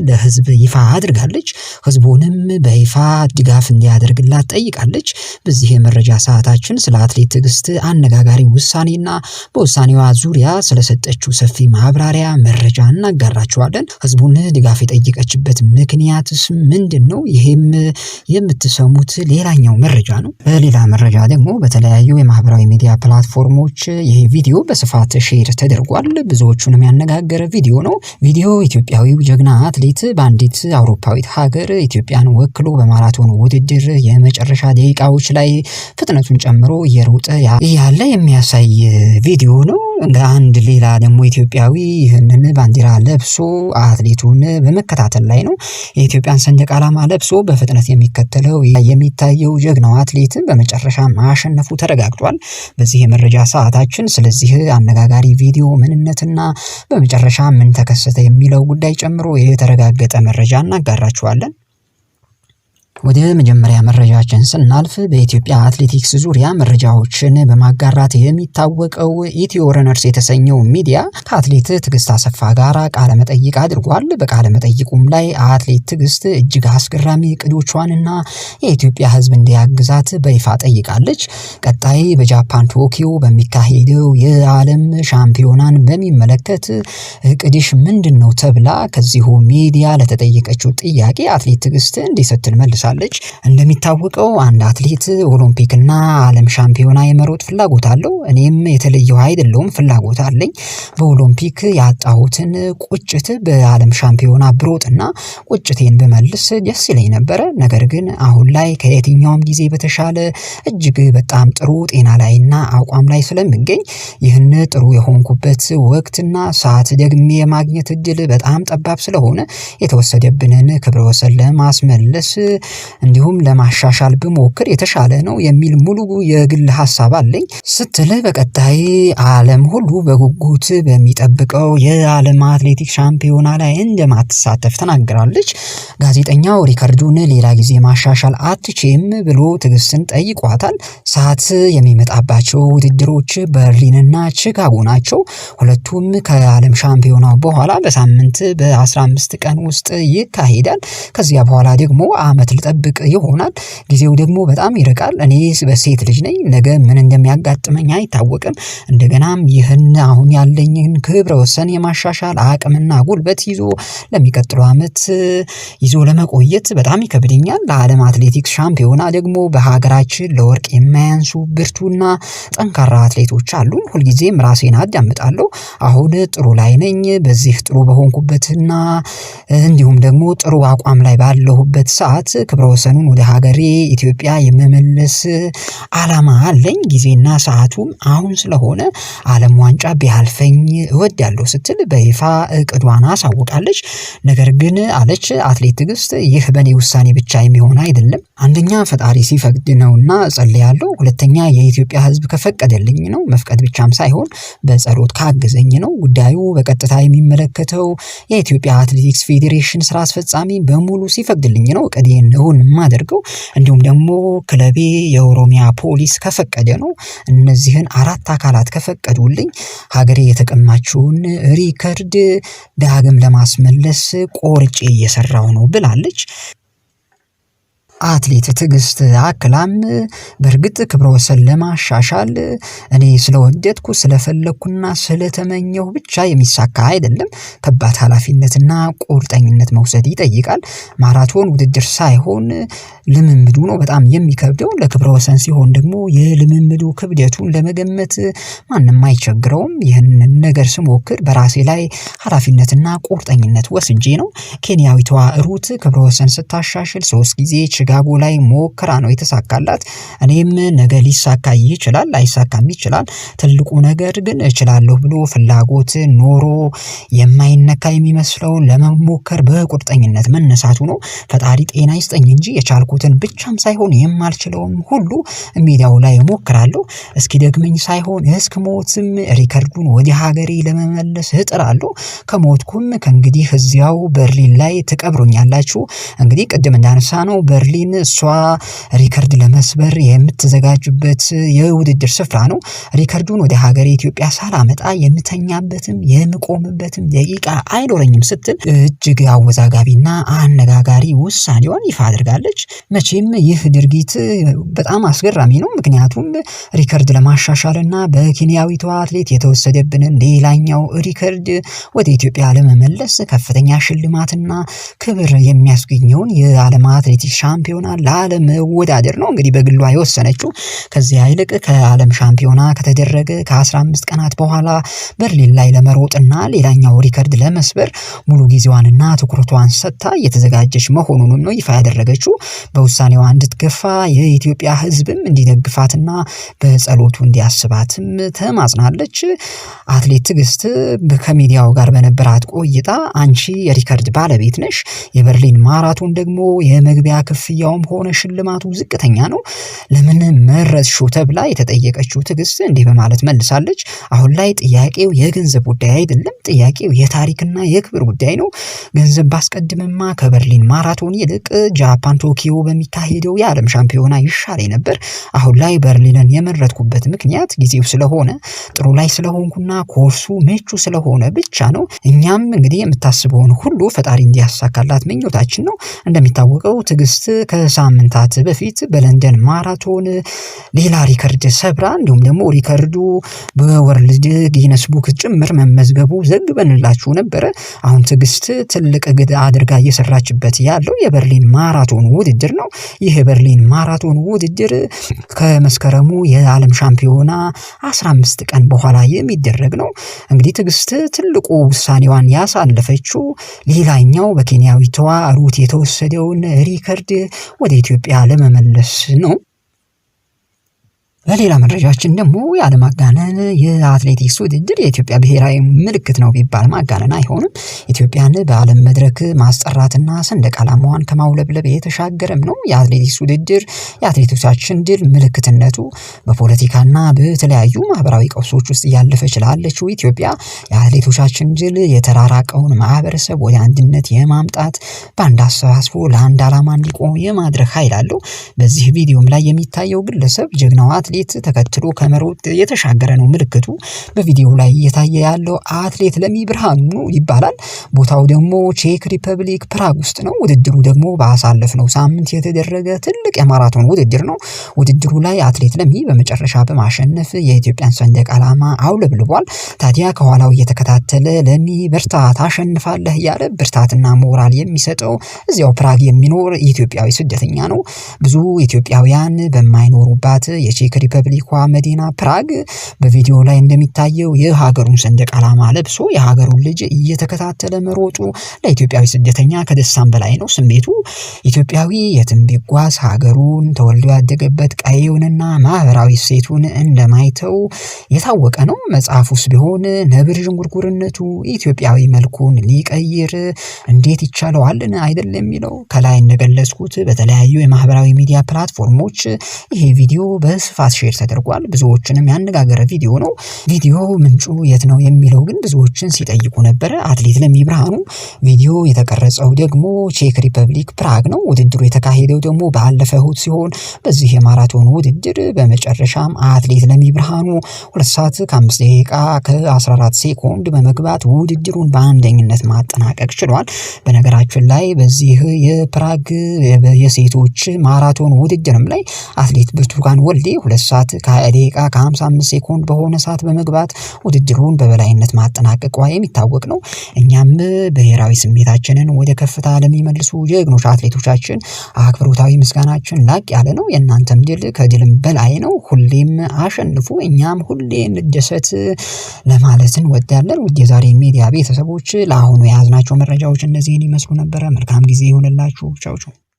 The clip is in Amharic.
ለህዝብ ይፋ አድርጋለች። ህዝቡንም በይፋ ድጋፍ እንዲያደርግላት ጠይቃለች። በዚህ የመረጃ ሰዓታችን ስለ አትሌት ትዕግስት አነጋጋሪ ውሳኔና በውሳኔዋ ዙሪያ ስለሰጠችው ሰፊ ማብራሪያ መረጃ እናጋራችኋለን። ህዝቡን ድጋፍ የጠየቀችበት ምክንያትስ ምንድነው? ይሄም የምትሰሙት ሌላኛው መረጃ ነው። በሌላ መረጃ ደግሞ በተለያዩ የማህበራዊ ሚዲያ ፕላትፎርሞች ይሄ ቪዲዮ በስፋት ሼር ተደርጓል። ብዙዎቹንም ያነጋገረ ቪዲዮ ነው። ቪዲዮ ኢትዮጵያዊው ጀግና አትሌት በአንዲት አውሮፓዊት ሀገር ኢትዮጵያን ወክሎ በማራቶን ውድድር የመጨረሻ ደቂቃዎች ላይ ፍጥነቱን ጨምሮ እየሮጠ ያለ የሚያሳይ ቪዲዮ ነው። አንድ ሌላ ደግሞ ኢትዮጵያዊ ይህንን ባንዲራ ለብሶ አትሌቱን በመከታተል ላይ ነው። የኢትዮጵያን ሰንደቅ ዓላማ ለብሶ በፍጥነት የሚታየው ጀግናው አትሌት በመጨረሻ ማሸነፉ ተረጋግጧል። በዚህ የመረጃ ሰዓታችን ስለዚህ አነጋጋሪ ቪዲዮ ምንነትና በመጨረሻ ምን ተከሰተ የሚለው ጉዳይ ጨምሮ የተረጋገጠ መረጃ እናጋራችኋለን። ወደ መጀመሪያ መረጃችን ስናልፍ በኢትዮጵያ አትሌቲክስ ዙሪያ መረጃዎችን በማጋራት የሚታወቀው ኢትዮ ረነርስ የተሰኘው ሚዲያ ከአትሌት ትዕግስት አሰፋ ጋር ቃለ መጠይቅ አድርጓል። በቃለ መጠይቁም ላይ አትሌት ትዕግስት እጅግ አስገራሚ እቅዶቿንና የኢትዮጵያ ሕዝብ እንዲያግዛት በይፋ ጠይቃለች። ቀጣይ በጃፓን ቶኪዮ በሚካሄደው የዓለም ሻምፒዮናን በሚመለከት እቅድሽ ምንድነው ተብላ ከዚሁ ሚዲያ ለተጠየቀችው ጥያቄ አትሌት ትዕግስት እንዲህ ስትል መልሳለች። እንደሚታወቀው አንድ አትሌት ኦሎምፒክና ዓለም ሻምፒዮና የመሮጥ ፍላጎት አለው። እኔም የተለየው አይደለሁም፣ ፍላጎት አለኝ። በኦሎምፒክ ያጣሁትን ቁጭት በዓለም ሻምፒዮና ብሮጥና ቁጭቴን በመልስ ደስ ይለኝ ነበረ። ነገር ግን አሁን ላይ ከየትኛውም ጊዜ በተሻለ እጅግ በጣም ጥሩ ጤና ላይና አቋም ላይ ስለምገኝ ይህን ጥሩ የሆንኩበት ወቅትና ሰዓት ደግሜ የማግኘት እድል በጣም ጠባብ ስለሆነ የተወሰደብንን ክብረ ወሰን ለማስመለስ እንዲሁም ለማሻሻል ብሞክር የተሻለ ነው የሚል ሙሉ የግል ሐሳብ አለኝ ስትል በቀጣይ ዓለም ሁሉ በጉጉት በሚጠብቀው የዓለም አትሌቲክስ ሻምፒዮና ላይ እንደማትሳተፍ ተናግራለች። ጋዜጠኛው ሪከርዱን ሌላ ጊዜ ማሻሻል አትችም ብሎ ትዕግስትን ጠይቋታል። ሰዓት የሚመጣባቸው ውድድሮች በርሊንና ቺካጎ ናቸው። ሁለቱም ከዓለም ሻምፒዮናው በኋላ በሳምንት በ15 ቀን ውስጥ ይካሄዳል። ከዚያ በኋላ ደግሞ ዓመት ልጠብቅ ይሆናል። ጊዜው ደግሞ በጣም ይርቃል። እኔ በሴት ልጅ ነኝ። ነገ ምን እንደሚያጋጥመኝ አይታወቅም። እንደገናም ይህን አሁን ያለኝን ክብረ ወሰን የማሻሻል አቅምና ጉልበት ይዞ ለሚቀጥለው ዓመት ይዞ ለመቆየት በጣም ይከብደኛል። ለዓለም አትሌቲክስ ሻምፒዮና ደግሞ በሀገራችን ለወርቅ የማያንሱ ብርቱና ጠንካራ አትሌቶች አሉን። ሁልጊዜም ራሴን አዳምጣለሁ። አሁን ጥሩ ላይ ነኝ። በዚህ ጥሩ በሆንኩበትና እንዲሁም ደግሞ ጥሩ አቋም ላይ ባለሁበት ሰዓት ክብረ ወሰኑን ወደ ሀገሬ ኢትዮጵያ የመመለስ ዓላማ አለኝ። ጊዜና ሰዓቱም አሁን ስለሆነ ዓለም ዋንጫ ቢያልፈኝ እወዳለሁ ስትል በይፋ እቅዷን አሳውቃለች። ነገር ግን አለች አትሌት ትዕግስት ይህ በእኔ ውሳኔ ብቻ የሚሆን አይደለም። አንደኛ ፈጣሪ ሲፈቅድ ነውና እጸልያለሁ። ሁለተኛ የኢትዮጵያ ሕዝብ ከፈቀደልኝ ነው። መፍቀድ ብቻም ሳይሆን በጸሎት ካገዘኝ ነው። ጉዳዩ በቀጥታ የሚመለከተው የኢትዮጵያ አትሌቲክስ ፌዴሬሽን ስራ አስፈጻሚ በሙሉ ሲፈቅድልኝ ነው እቅዴን እውን የማደርገው። እንዲሁም ደግሞ ክለቤ የኦሮሚያ ፖሊስ ከፈቀደ ነው። እነዚህን አራት አካላት ከፈቀዱልኝ ሀገሬ የተቀማችውን ሪከርድ ዳግም ለማስመለስ ቆርጬ እየሰራው ነው ብላለች። አትሌት ትዕግስት አክላም በእርግጥ ክብረ ወሰን ለማሻሻል እኔ ስለወደድኩ ስለፈለኩና ስለተመኘሁ ብቻ የሚሳካ አይደለም። ከባድ ኃላፊነትና ቁርጠኝነት መውሰድ ይጠይቃል። ማራቶን ውድድር ሳይሆን ልምምዱ ነው በጣም የሚከብደው። ለክብረ ወሰን ሲሆን ደግሞ የልምምዱ ክብደቱን ለመገመት ማንም አይቸግረውም። ይህንን ነገር ስሞክር በራሴ ላይ ኃላፊነትና ቁርጠኝነት ወስጄ ነው። ኬንያዊቷ ሩት ክብረ ወሰን ስታሻሽል 3 ጊዜ ቺካጎ ላይ ሞክራ ነው የተሳካላት። እኔም ነገ ሊሳካ ይችላል፣ ላይሳካም ይችላል። ትልቁ ነገር ግን እችላለሁ ብሎ ፍላጎት ኖሮ የማይነካ የሚመስለው ለመሞከር በቁርጠኝነት መነሳቱ ነው። ፈጣሪ ጤና ይስጠኝ እንጂ የቻልኩትን ብቻም ሳይሆን የማልችለውም ሁሉ ሜዳው ላይ እሞክራለሁ። እስኪ ደግመኝ ሳይሆን እስክሞትም ሪከርዱን ወደ ሀገሬ ለመመለስ እጥራለሁ። ከሞትኩም ከእንግዲህ እዚያው በርሊን ላይ ትቀብሩኛላችሁ። እንግዲህ ቅድም እንዳነሳ ነው በርሊን በርሊን እሷ ሪከርድ ለመስበር የምትዘጋጅበት የውድድር ስፍራ ነው። ሪከርዱን ወደ ሀገሬ ኢትዮጵያ ሳላመጣ የምተኛበትም የምቆምበትም ደቂቃ አይኖረኝም ስትል እጅግ አወዛጋቢና አነጋጋሪ ውሳኔዋን ይፋ አድርጋለች። መቼም ይህ ድርጊት በጣም አስገራሚ ነው። ምክንያቱም ሪከርድ ለማሻሻልና በኬንያዊቷ አትሌት የተወሰደብንን ሌላኛው ሪከርድ ወደ ኢትዮጵያ ለመመለስ ከፍተኛ ሽልማትና ክብር የሚያስገኘውን የዓለም አትሌቲክስ ሻምፒዮና ላለመወዳደር ነው እንግዲህ በግሏ የወሰነችው። ከዚያ ይልቅ ከዓለም ሻምፒዮና ከተደረገ ከ15 ቀናት በኋላ በርሊን ላይ ለመሮጥና ሌላኛው ሪከርድ ለመስበር ሙሉ ጊዜዋንና ትኩረቷን ሰጥታ እየተዘጋጀች መሆኑንም ነው ይፋ ያደረገችው። በውሳኔዋ እንድትገፋ የኢትዮጵያ ሕዝብም እንዲደግፋትና በጸሎቱ እንዲያስባትም ተማጽናለች። አትሌት ትዕግስት ከሚዲያው ጋር በነበራት ቆይታ አንቺ የሪከርድ ባለቤት ነሽ፣ የበርሊን ማራቶን ደግሞ የመግቢያ ክፍያውም ሆነ ሽልማቱ ዝቅተኛ ነው፣ ለምን መረጥሽው ተብላ የተጠየቀችው ትዕግስት እንዲህ በማለት መልሳለች። አሁን ላይ ጥያቄው የገንዘብ ጉዳይ አይደለም፣ ጥያቄው የታሪክና የክብር ጉዳይ ነው። ገንዘብ ባስቀድምማ ከበርሊን ማራቶን ይልቅ ጃፓን ቶኪዮ በሚካሄደው የዓለም ሻምፒዮና ይሻለኝ ነበር። አሁን ላይ በርሊንን የመረጥኩበት ምክንያት ጊዜው ስለሆነ ጥሩ ላይ ስለሆንኩና ኮርሱ ምቹ ስለሆነ ብቻ ነው። እኛም እንግዲህ የምታስበውን ሁሉ ፈጣሪ እንዲያሳካላት ምኞታችን ነው። እንደሚታወቀው ትዕግስት ከሳምንታት በፊት በለንደን ማራቶን ሌላ ሪከርድ ሰብራ እንዲሁም ደግሞ ሪከርዱ በወርልድ ጊነስ ቡክ ጭምር መመዝገቡ ዘግበንላችሁ ነበረ። አሁን ትዕግስት ትልቅ ግድ አድርጋ እየሰራችበት ያለው የበርሊን ማራቶን ውድድር ነው። ይህ የበርሊን ማራቶን ውድድር ከመስከረሙ የዓለም ሻምፒዮና 15 ቀን በኋላ የሚደረግ ነው። እንግዲህ ትዕግስት ትልቁ ውሳኔዋን ያሳለፈችው ሌላኛው በኬንያዊቷ ሩት የተወሰደውን ሪከርድ ወደ ኢትዮጵያ ለመመለስ ነው። በሌላ መረጃችን ደግሞ ያለማጋነን የአትሌቲክስ ውድድር የኢትዮጵያ ብሔራዊ ምልክት ነው ቢባል ማጋነን አይሆንም። ኢትዮጵያን በዓለም መድረክ ማስጠራትና ሰንደቅ ዓላማዋን ከማውለብለብ የተሻገረም ነው። የአትሌቲክስ ውድድር የአትሌቶቻችን ድል ምልክትነቱ በፖለቲካና በተለያዩ ማህበራዊ ቀውሶች ውስጥ እያለፈች ላለችው ኢትዮጵያ የአትሌቶቻችን ድል የተራራቀውን ማህበረሰብ ወደ አንድነት የማምጣት በአንድ አሰባስቦ ለአንድ ዓላማ እንዲቆም የማድረግ ኃይል አለው። በዚህ ቪዲዮም ላይ የሚታየው ግለሰብ ጀግናው አትሌት ተከትሎ ከመሮጥ የተሻገረ ነው ምልክቱ። በቪዲዮ ላይ እየታየ ያለው አትሌት ለሚ ብርሃኑ ነው ይባላል። ቦታው ደግሞ ቼክ ሪፐብሊክ ፕራግ ውስጥ ነው። ውድድሩ ደግሞ ባሳለፍነው ሳምንት የተደረገ ትልቅ የማራቶን ውድድር ነው። ውድድሩ ላይ አትሌት ለሚ በመጨረሻ በማሸነፍ የኢትዮጵያን ሰንደቅ ዓላማ አውለብልቧል። ታዲያ ከኋላው እየተከታተለ ለሚ በርታ ታሸንፋለህ እያለ ብርታትና ሞራል የሚሰጠው እዚያው ፕራግ የሚኖር ኢትዮጵያዊ ስደተኛ ነው። ብዙ ኢትዮጵያውያን በማይኖሩባት የቼክ ሪፐብሊኳ መዲና ፕራግ በቪዲዮ ላይ እንደሚታየው የሀገሩን ሰንደቅ ዓላማ ለብሶ የሀገሩን ልጅ እየተከታተለ መሮጡ ለኢትዮጵያዊ ስደተኛ ከደስታም በላይ ነው ስሜቱ። ኢትዮጵያዊ የትም ቢጓዝ ሀገሩን ተወልዶ ያደገበት ቀዬውንና ማህበራዊ እሴቱን እንደማይተው የታወቀ ነው። መጽሐፉስ ቢሆን ነብር ዥንጉርጉርነቱ ኢትዮጵያዊ መልኩን ሊቀይር እንዴት ይቻለዋልን አይደል የሚለው። ከላይ እንደገለጽኩት በተለያዩ የማህበራዊ ሚዲያ ፕላትፎርሞች ይሄ ቪዲዮ በስፋት ሼር ተደርጓል። ብዙዎችንም ያነጋገረ ቪዲዮ ነው። ቪዲዮ ምንጩ የት ነው የሚለው ግን ብዙዎችን ሲጠይቁ ነበረ። አትሌት ለሚ ብርሃኑ ቪዲዮ የተቀረጸው ደግሞ ቼክ ሪፐብሊክ ፕራግ ነው። ውድድሩ የተካሄደው ደግሞ ባለፈው እሁድ ሲሆን በዚህ የማራቶን ውድድር በመጨረሻም አትሌት ለሚ ብርሃኑ 2 ሰዓት ከ5 ደቂቃ ከ14 ሴኮንድ በመግባት ውድድሩን በአንደኝነት ማጠናቀቅ ችሏል። በነገራችን ላይ በዚህ የፕራግ የሴቶች ማራቶን ውድድርም ላይ አትሌት ብርቱካን ወልዴ 2 ሰዓት ከ20 ደቂቃ ከ55 ሴኮንድ በሆነ ሰዓት በመግባት ውድድሩን በበላይነት ማጠናቀቋ የሚታወቅ ነው። እኛም ብሔራዊ ስሜታችንን ወደ ከፍታ ለሚመልሱ ጀግኖች አትሌቶቻችን አክብሮታዊ ምስጋናችን ላቅ ያለ ነው። የእናንተም ድል ከድልም በላይ ነው። ሁሌም አሸንፉ፣ እኛም ሁሌ እንደሰት ለማለት እንወዳለን። ውድ የዛሬ ሚዲያ ቤተሰቦች ለአሁኑ የያዝናቸው መረጃዎች እነዚህን ይመስሉ ነበረ። መልካም ጊዜ ይሁንላችሁ። ቻው ቻው።